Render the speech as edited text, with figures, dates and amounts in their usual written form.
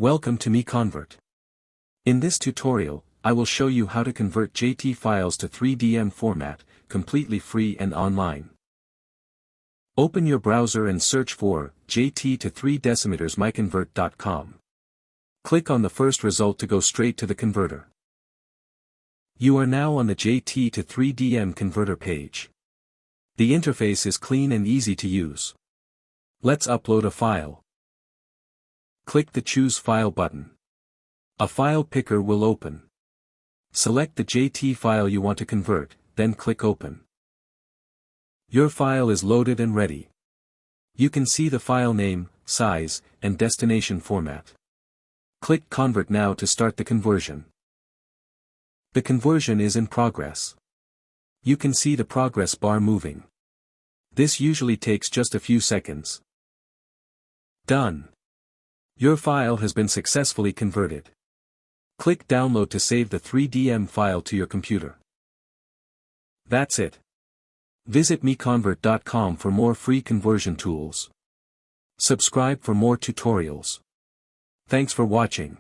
Welcome to MiConvert. In this tutorial, I will show you how to convert JT files to 3DM format, completely free and online. Open your browser and search for JT to 3 decimeters MiConvert.com. Click on the first result to go straight to the converter. You are now on the JT to 3DM converter page. The interface is clean and easy to use. Let's upload a file. Click the Choose File button. A file picker will open. Select the JT file you want to convert, then click Open. Your file is loaded and ready. You can see the file name, size, and destination format. Click Convert now to start the conversion. The conversion is in progress. You can see the progress bar moving. This usually takes just a few seconds. Done. Your file has been successfully converted. Click Download to save the 3DM file to your computer. That's it. Visit MiConvert.com for more free conversion tools. Subscribe for more tutorials. Thanks for watching.